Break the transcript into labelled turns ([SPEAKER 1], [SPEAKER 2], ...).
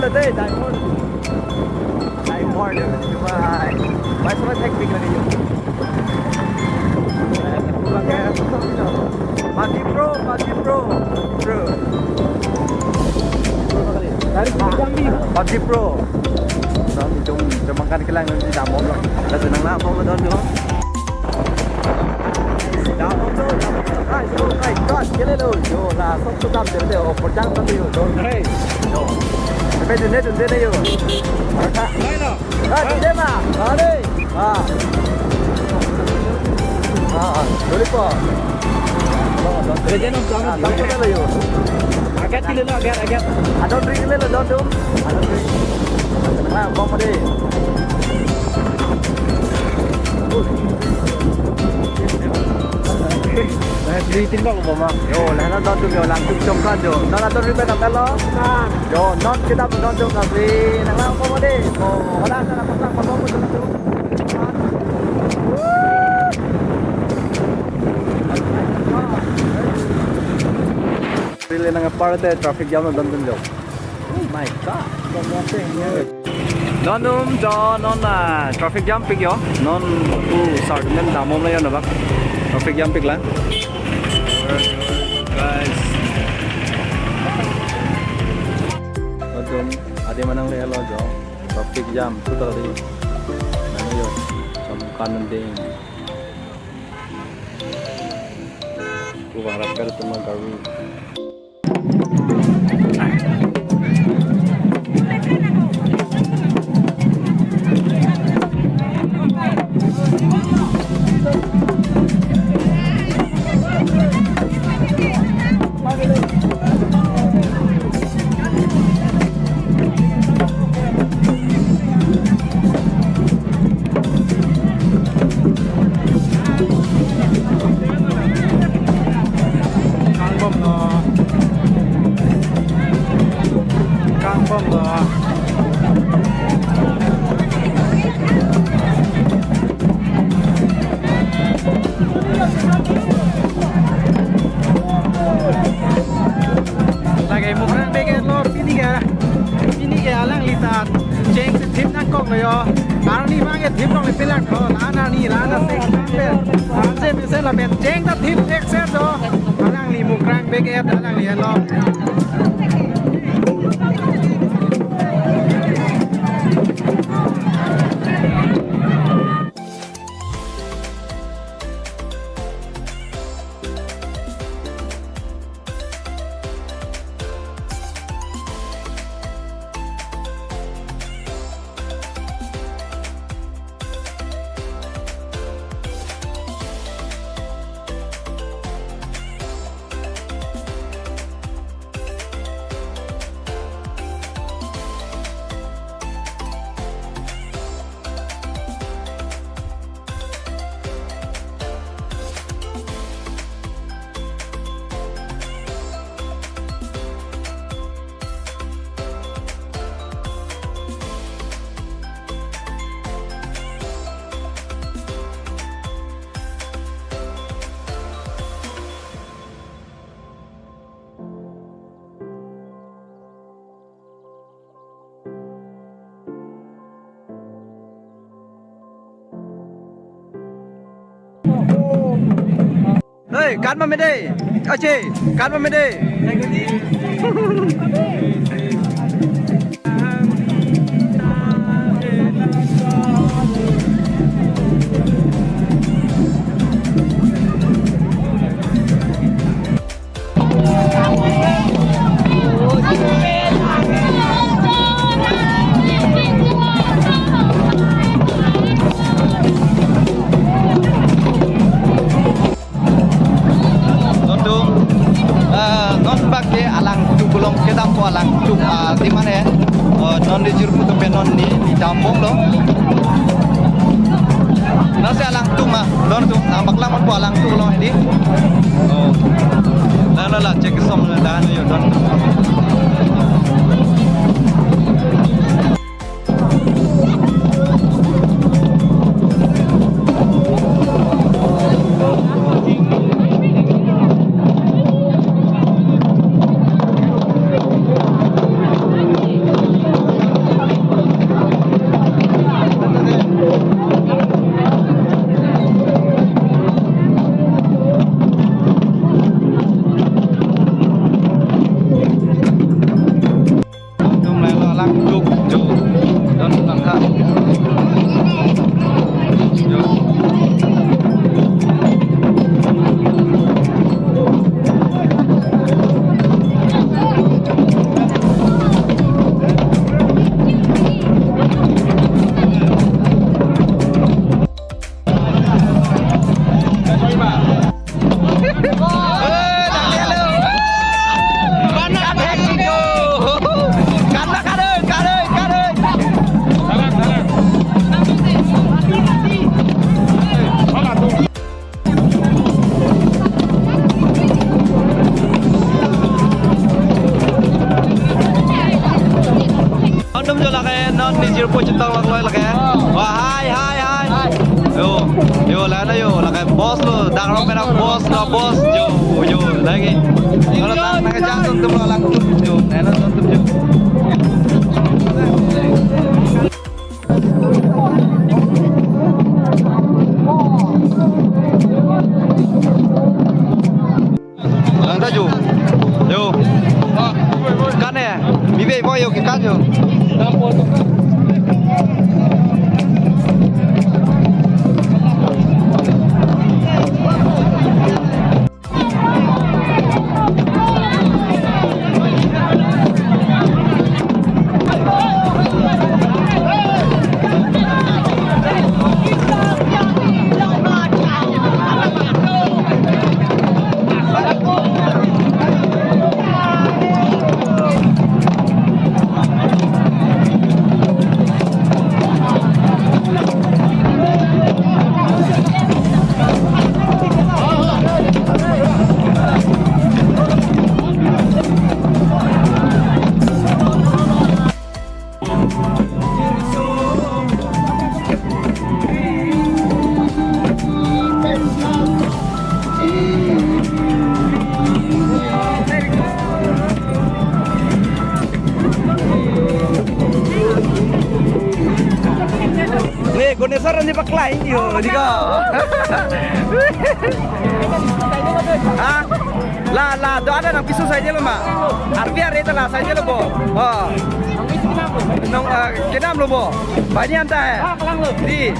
[SPEAKER 1] Diamond deh, Diamond. Diamond ya, cuma masalah teknik lagi yuk. Pulang ya, mati bro. Dari Jambi. Mati bro. Don chúng makan cái lăng đi đào mồm rồi. Là từ năng nào không có don nữa. Đào mồm rồi. Ai, con, cái này rồi. Yo là sốc đam đến đều một trang tao tiêu rồi. Hey. Yo. Bây giờ đến đây rồi. Đây nào. Đến đây mà. Ở đây. Boleh po. Kerja nung jangan. Tak boleh lah yo. Agak kilo lah, agak. Adon drink le lah, adon dum. Adon drink. Nah, bom deh. Di tin bang bom ah. Yo, lah na don dum yo langsung jomkan yo. Nah, adon drink nak lo. Yo, non kita don dum kasi. Nah, bom deh. Oh, orang sana pasang bom dum. Really nang parte traffic jam na Dondon jo. Oh my god. Dondon jo non traffic jam pig yo. Non start men damom la yo na ba. Traffic jam pig la. Guys. Dondon ade manang le lo jo. Traffic jam putar di. Nang yo sam kanan ding. Ku harap kar tuma gawi. Jeng tập thịt excess đó, đang lì một rang BKF đã đang lì lo. Hey, cán mà bên đây, chị, cán mà bên đây. Di mana ya? Non di juru tu penon ni di Jambong loh. Nasi alang tu mah, don tu nampak lama tu alang tu loh ini. Oh, lah cek som dah ni don.
[SPEAKER 2] bos lo, darong merah bos jo lagi. Kalau tak nak jangan tutup lo langsung jo, enak tutup jo. Lang jo, jo. Kan ya, bibe boy yo ke kan jo. Gunesaran di paklain yo, di ko. Ah, la do ada nang piso saja lo ma. Arbiar itu lah saja lo bo. Oh. Nong kenam lo bo. Banyak anta ya. Di.